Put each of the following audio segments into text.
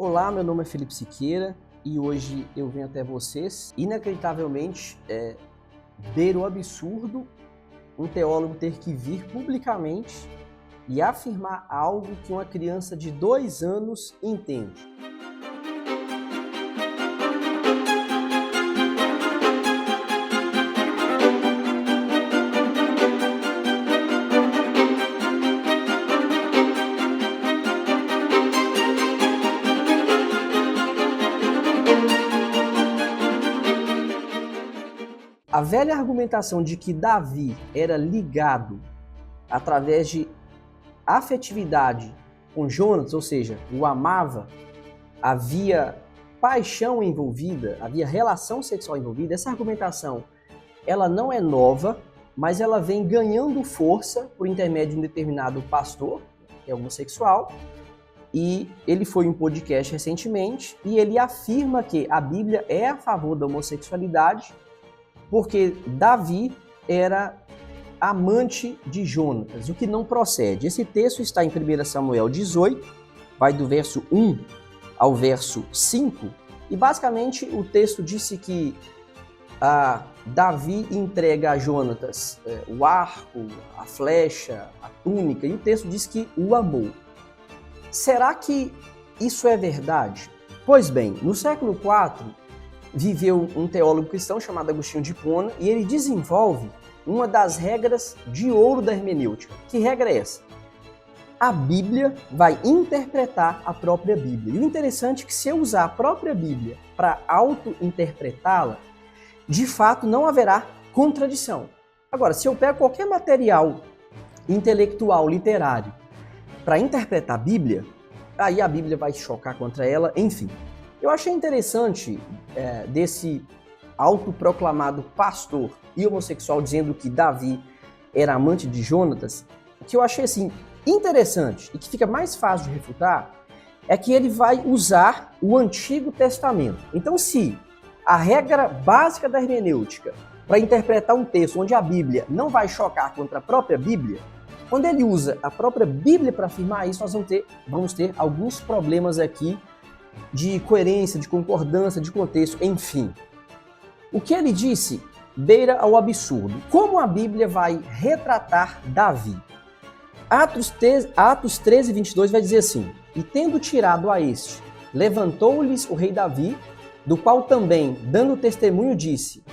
Olá, meu nome é Felipe Siqueira e hoje eu venho até vocês, inacreditavelmente, beira o absurdo um teólogo ter que vir publicamente e afirmar algo que uma criança de 2 anos entende. A velha argumentação de que Davi era ligado através de afetividade com Jonatas, ou seja, o amava, havia paixão envolvida, havia relação sexual envolvida, essa argumentação ela não é nova, mas ela vem ganhando força por intermédio de um determinado pastor, que é homossexual, e ele foi em um podcast recentemente e ele afirma que a Bíblia é a favor da homossexualidade porque Davi era amante de Jonatas, o que não procede. Esse texto está em 1 Samuel 18, vai do verso 1 ao verso 5, e basicamente o texto disse que Davi entrega a Jonatas o arco, a flecha, a túnica, e o texto diz que o amou. Será que isso é verdade? Pois bem, no século IV, viveu um teólogo cristão chamado Agostinho de Hipona e ele desenvolve uma das regras de ouro da hermenêutica. Que regra é essa? A Bíblia vai interpretar a própria Bíblia. E o interessante é que se eu usar a própria Bíblia para auto-interpretá-la, de fato não haverá contradição. Agora, se eu pego qualquer material intelectual, literário, para interpretar a Bíblia, aí a Bíblia vai chocar contra ela, enfim. Eu achei interessante desse autoproclamado pastor e homossexual dizendo que Davi era amante de Jonatas, o que eu achei assim interessante e que fica mais fácil de refutar é que ele vai usar o Antigo Testamento. Então, se a regra básica da hermenêutica para interpretar um texto onde a Bíblia não vai chocar contra a própria Bíblia, quando ele usa a própria Bíblia para afirmar isso, nós vamos ter alguns problemas aqui de coerência, de concordância, de contexto, enfim. O que ele disse beira ao absurdo. Como a Bíblia vai retratar Davi? Atos 13, 22 vai dizer assim: E tendo tirado a este, levantou-lhes o rei Davi, do qual também, dando testemunho, disse: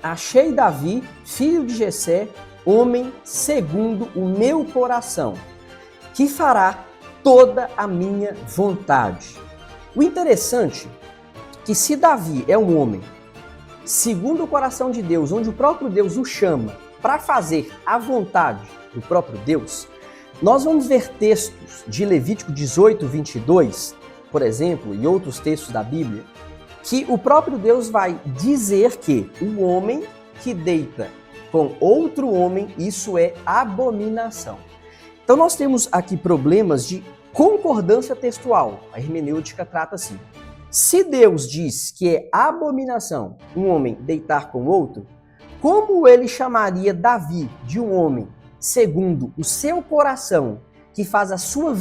Achei Davi, filho de Jessé, homem segundo o meu coração, que fará toda a minha vontade. O interessante é que se Davi é um homem segundo o coração de Deus, onde o próprio Deus o chama para fazer a vontade do próprio Deus, nós vamos ver textos de Levítico 18, 22, por exemplo, e outros textos da Bíblia, que o próprio Deus vai dizer que o homem que deita com outro homem, isso é abominação. Então nós temos aqui problemas de concordância textual. A hermenêutica trata assim. Se Deus diz que é abominação um homem deitar com outro, como ele chamaria Davi de um homem segundo o seu coração, que faz a sua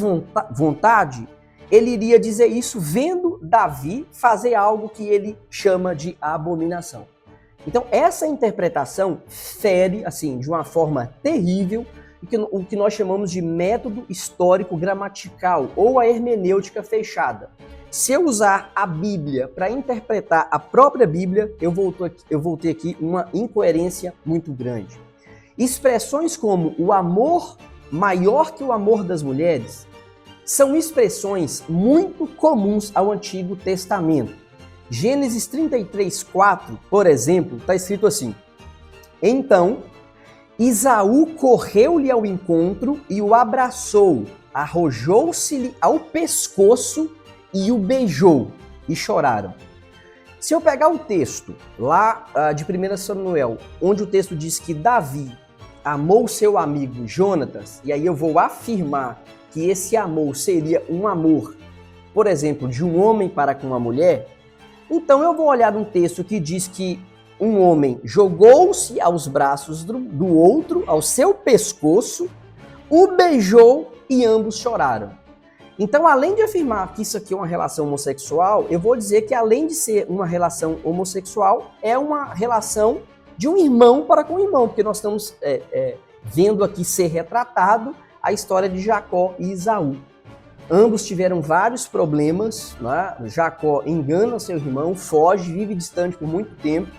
vontade, ele iria dizer isso vendo Davi fazer algo que ele chama de abominação. Então essa interpretação fere, assim, de uma forma terrível, o que nós chamamos de método histórico gramatical ou a hermenêutica fechada. Se eu usar a Bíblia para interpretar a própria Bíblia, eu vou ter aqui uma incoerência muito grande. Expressões como o amor maior que o amor das mulheres são expressões muito comuns ao Antigo Testamento. Gênesis 33:4, por exemplo, está escrito assim: Então Esaú correu-lhe ao encontro e o abraçou, arrojou-se-lhe ao pescoço e o beijou, e choraram. Se eu pegar o texto lá de 1 Samuel, onde o texto diz que Davi amou seu amigo Jonatas, e aí eu vou afirmar que esse amor seria um amor, por exemplo, de um homem para com uma mulher, então eu vou olhar um texto que diz que um homem jogou-se aos braços do outro, ao seu pescoço, o beijou e ambos choraram. Então, além de afirmar que isso aqui é uma relação homossexual, eu vou dizer que além de ser uma relação homossexual, é uma relação de um irmão para com o irmão, porque nós estamos vendo aqui ser retratado a história de Jacó e Esaú. Ambos tiveram vários problemas, né? Jacó engana seu irmão, foge, vive distante por muito tempo.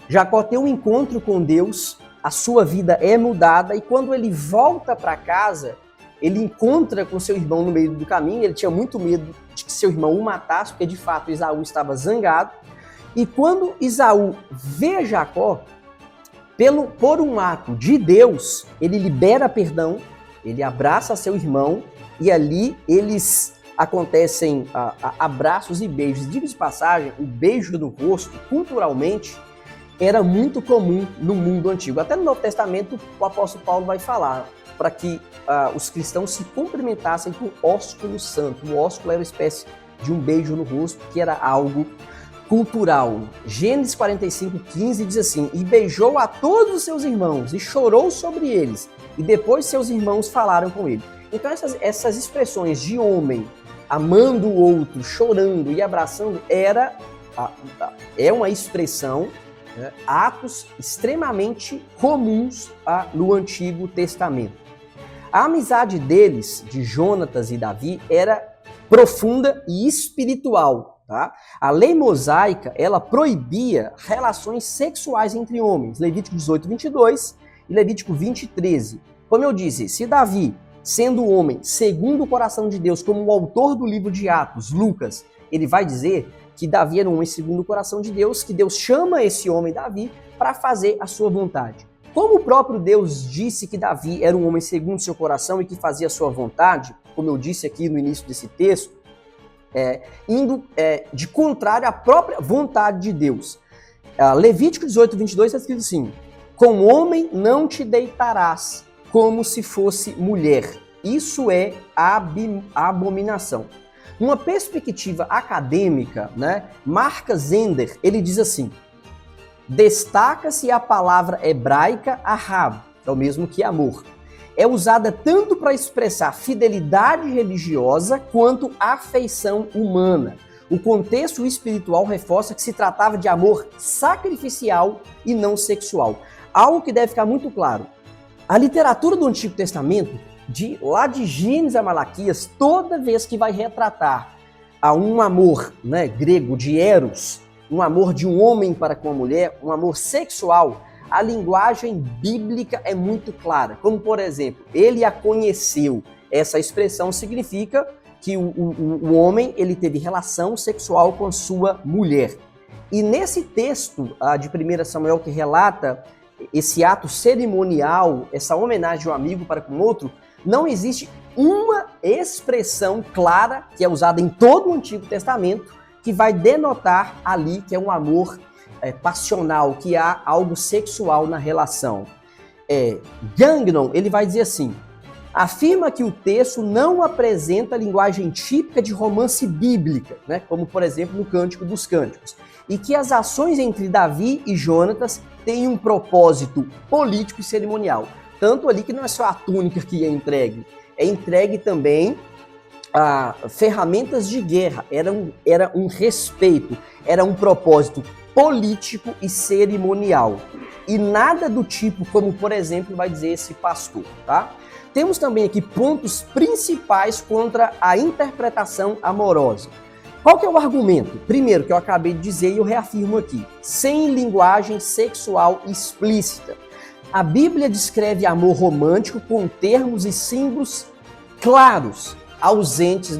Jacó tem um encontro com Deus, a sua vida é mudada, e quando ele volta para casa, ele encontra com seu irmão no meio do caminho. Ele tinha muito medo de que seu irmão o matasse, porque de fato Esaú estava zangado. E quando Esaú vê Jacó, por um ato de Deus, ele libera perdão, ele abraça seu irmão, e ali eles acontecem abraços e beijos. Diga de passagem, o beijo no rosto, culturalmente, era muito comum no mundo antigo. Até no Novo Testamento, o apóstolo Paulo vai falar para que os cristãos se cumprimentassem com ósculo santo. O ósculo era uma espécie de um beijo no rosto, que era algo cultural. Gênesis 45:15 diz assim: e beijou a todos os seus irmãos, e chorou sobre eles, e depois seus irmãos falaram com ele. Então essas expressões de homem amando o outro, chorando e abraçando, é uma expressão, atos extremamente comuns no Antigo Testamento. A amizade deles, de Jonatas e Davi, era profunda e espiritual. Tá? A lei mosaica, ela proibia relações sexuais entre homens. Levítico 18:22 e Levítico 20:13. Como eu disse, se Davi, sendo homem segundo o coração de Deus, como o autor do livro de Atos, Lucas, ele vai dizer que Davi era um homem segundo o coração de Deus, que Deus chama esse homem Davi para fazer a sua vontade. Como o próprio Deus disse que Davi era um homem segundo seu coração e que fazia a sua vontade, como eu disse aqui no início desse texto, indo de contrário à própria vontade de Deus. Levítico 18:22 está escrito assim: com homem não te deitarás como se fosse mulher. Isso é abominação. Numa perspectiva acadêmica, né, Mark Zender, ele diz assim: destaca-se a palavra hebraica ahab, que é o mesmo que amor. É usada tanto para expressar fidelidade religiosa quanto afeição humana. O contexto espiritual reforça que se tratava de amor sacrificial e não sexual. Algo que deve ficar muito claro. A literatura do Antigo Testamento, lá de Gênesis a Malaquias, toda vez que vai retratar um amor, né, grego de eros, um amor de um homem para com a mulher, um amor sexual, a linguagem bíblica é muito clara. Como, por exemplo, ele a conheceu. Essa expressão significa que o homem ele teve relação sexual com a sua mulher. E nesse texto de 1 Samuel que relata esse ato cerimonial, essa homenagem de um amigo para com outro, não existe uma expressão clara que é usada em todo o Antigo Testamento que vai denotar ali que é um amor passional, que há algo sexual na relação. Gagnon, ele vai dizer assim: afirma que o texto não apresenta linguagem típica de romance bíblica, né, como por exemplo no Cântico dos Cânticos, e que as ações entre Davi e Jonatas têm um propósito político e cerimonial. Tanto ali que não é só a túnica que é entregue também ferramentas de guerra, era um respeito, era um propósito político e cerimonial. E nada do tipo como, por exemplo, vai dizer esse pastor, tá? Temos também aqui pontos principais contra a interpretação amorosa. Qual que é o argumento? Primeiro, que eu acabei de dizer e eu reafirmo aqui: sem linguagem sexual explícita. A Bíblia descreve amor romântico com termos e símbolos claros, ausentes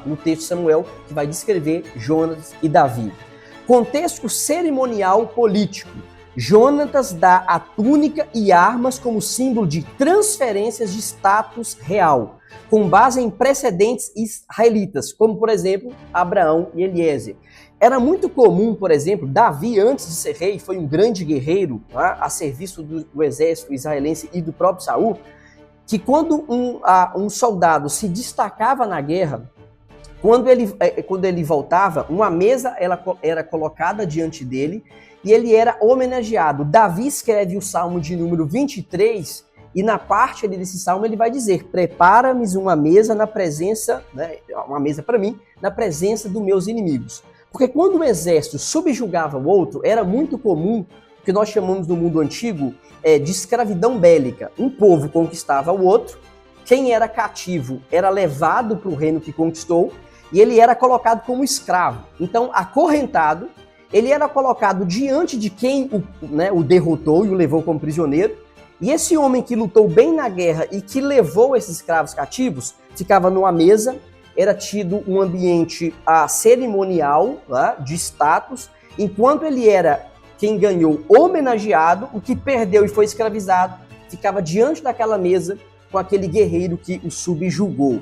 no texto de Samuel, que vai descrever Jonatas e Davi. Contexto cerimonial político. Jonatas dá a túnica e armas como símbolo de transferências de status real, com base em precedentes israelitas, como, por exemplo, Abraão e Eliezer. Era muito comum, por exemplo, Davi, antes de ser rei, foi um grande guerreiro, tá, a serviço do exército israelense e do próprio Saul, que quando um soldado se destacava na guerra, quando ele voltava, uma mesa era colocada diante dele e ele era homenageado. Davi escreve o Salmo de número 23 E na parte ali desse salmo ele vai dizer: prepara-me uma mesa na presença, né, uma mesa para mim, na presença dos meus inimigos. Porque quando um exército subjugava o outro, era muito comum o que nós chamamos no mundo antigo de escravidão bélica. Um povo conquistava o outro, quem era cativo era levado para o reino que conquistou e ele era colocado como escravo. Então, acorrentado, ele era colocado diante de quem o derrotou e o levou como prisioneiro. E esse homem que lutou bem na guerra e que levou esses escravos cativos, ficava numa mesa, era tido um ambiente cerimonial, de status, enquanto ele era quem ganhou homenageado, o que perdeu e foi escravizado, ficava diante daquela mesa com aquele guerreiro que o subjugou.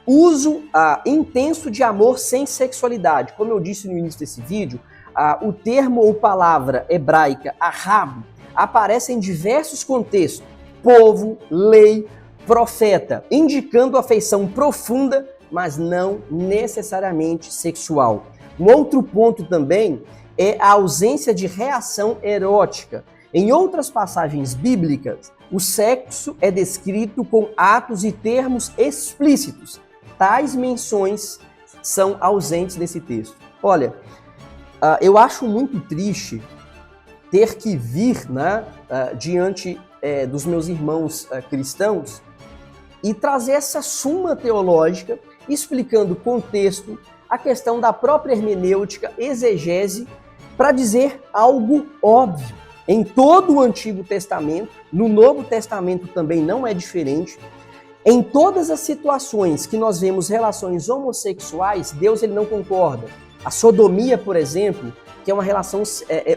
Uso intenso de amor sem sexualidade. Como eu disse no início desse vídeo, o termo ou palavra hebraica, ahab, aparece em diversos contextos, povo, lei, profeta, indicando afeição profunda, mas não necessariamente sexual. Um outro ponto também é a ausência de reação erótica. Em outras passagens bíblicas, o sexo é descrito com atos e termos explícitos. Tais menções são ausentes desse texto. Olha, eu acho muito triste ter que vir diante dos meus irmãos cristãos e trazer essa suma teológica explicando o contexto, a questão da própria hermenêutica, exegese, para dizer algo óbvio. Em todo o Antigo Testamento, no Novo Testamento também não é diferente, em todas as situações que nós vemos relações homossexuais, Deus ele não concorda. A sodomia, por exemplo, que é uma relação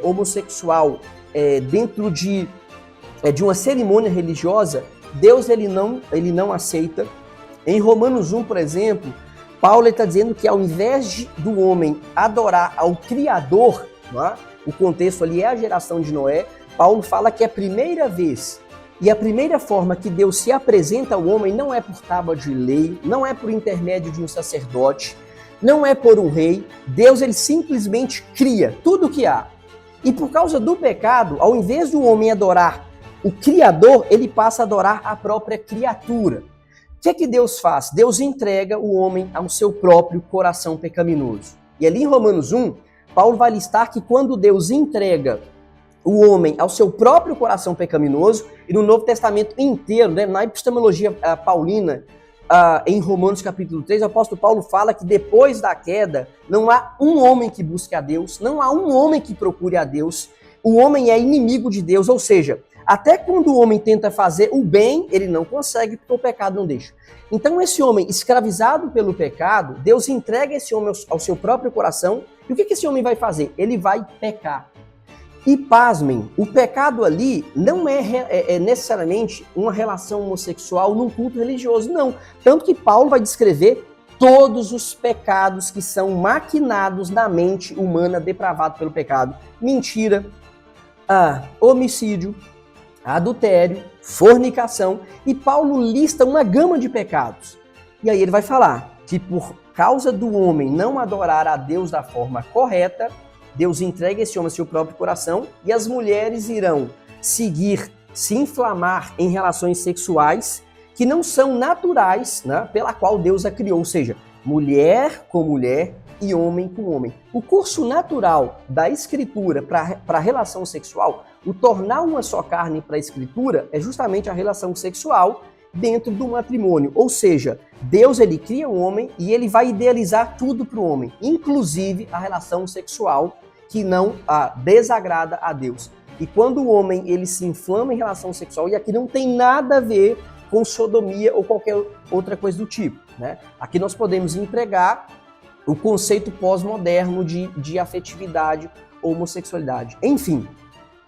homossexual dentro de uma cerimônia religiosa, Deus ele não aceita. Em Romanos 1, por exemplo, Paulo está dizendo que ao invés do homem adorar ao Criador, o contexto ali é a geração de Noé, Paulo fala que é a primeira vez e a primeira forma que Deus se apresenta ao homem não é por tábua de lei, não é por intermédio de um sacerdote, não é por um rei. Deus ele simplesmente cria tudo o que há. E por causa do pecado, ao invés do homem adorar o Criador, ele passa a adorar a própria criatura. O que Deus faz? Deus entrega o homem ao seu próprio coração pecaminoso. E ali em Romanos 1, Paulo vai listar que quando Deus entrega o homem ao seu próprio coração pecaminoso, e no Novo Testamento inteiro, na epistemologia paulina, em Romanos capítulo 3, o apóstolo Paulo fala que depois da queda, não há um homem que busque a Deus, não há um homem que procure a Deus, o homem é inimigo de Deus, ou seja, até quando o homem tenta fazer o bem, ele não consegue porque o pecado não deixa. Então esse homem escravizado pelo pecado, Deus entrega esse homem ao seu próprio coração, e o que esse homem vai fazer? Ele vai pecar. E pasmem, o pecado ali não é necessariamente uma relação homossexual num culto religioso, não. Tanto que Paulo vai descrever todos os pecados que são maquinados na mente humana depravada pelo pecado. Mentira, homicídio, adultério, fornicação, e Paulo lista uma gama de pecados. E aí ele vai falar que por causa do homem não adorar a Deus da forma correta, Deus entrega esse homem ao seu próprio coração e as mulheres irão se inflamar em relações sexuais que não são naturais, pela qual Deus a criou, ou seja, mulher com mulher e homem com homem. O curso natural da Escritura para a relação sexual, o tornar uma só carne para a Escritura é justamente a relação sexual dentro do matrimônio, ou seja, Deus ele cria o homem e ele vai idealizar tudo para o homem, inclusive a relação sexual que não desagrada a Deus. E quando o homem ele se inflama em relação sexual, e aqui não tem nada a ver com sodomia ou qualquer outra coisa do tipo, Aqui nós podemos entregar o conceito pós-moderno de afetividade ou homossexualidade. Enfim,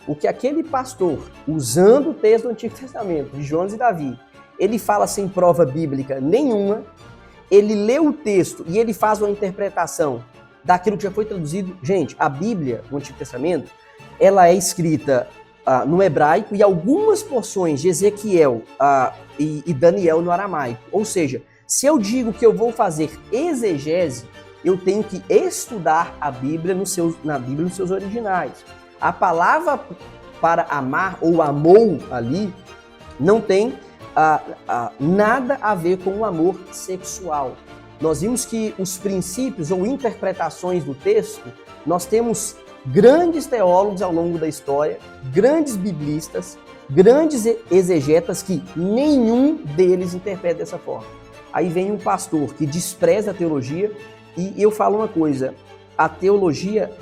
o que aquele pastor, usando o texto do Antigo Testamento, de Jonas e Davi, ele fala sem prova bíblica nenhuma, ele lê o texto e ele faz uma interpretação daquilo que já foi traduzido. Gente, a Bíblia, o Antigo Testamento, ela é escrita no hebraico e algumas porções de Ezequiel e Daniel no aramaico. Ou seja, se eu digo que eu vou fazer exegese, eu tenho que estudar a Bíblia na Bíblia nos seus originais. A palavra para amar ou amou ali não tem nada a ver com o amor sexual. Nós vimos que os princípios ou interpretações do texto, nós temos grandes teólogos ao longo da história, grandes biblistas, grandes exegetas que nenhum deles interpreta dessa forma. Aí vem um pastor que despreza a teologia e eu falo uma coisa, a teologia,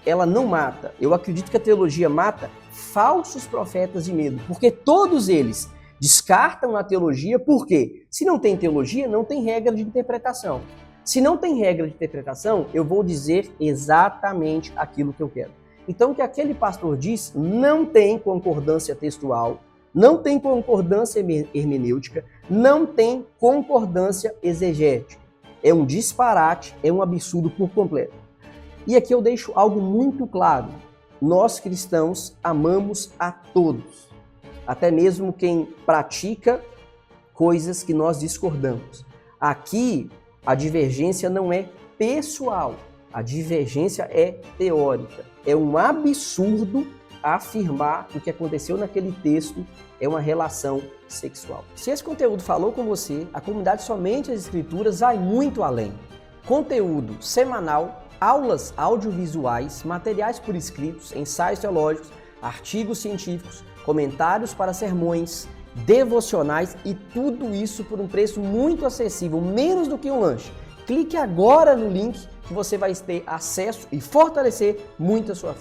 ela não mata. Eu acredito que a teologia mata falsos profetas de medo, porque todos eles descartam a teologia, porque se não tem teologia, não tem regra de interpretação. Se não tem regra de interpretação, eu vou dizer exatamente aquilo que eu quero. Então, o que aquele pastor diz não tem concordância textual, não tem concordância hermenêutica, não tem concordância exegética. É um disparate, é um absurdo por completo. E aqui eu deixo algo muito claro. Nós cristãos amamos a todos, até mesmo quem pratica coisas que nós discordamos. Aqui, a divergência não é pessoal, a divergência é teórica. É um absurdo afirmar que o que aconteceu naquele texto é uma relação sexual. Se esse conteúdo falou com você, a comunidade Somente as Escrituras vai muito além. Conteúdo semanal, aulas audiovisuais, materiais por escritos, ensaios teológicos, artigos científicos, comentários para sermões, devocionais e tudo isso por um preço muito acessível, menos do que um lanche. Clique agora no link que você vai ter acesso e fortalecer muito a sua fé.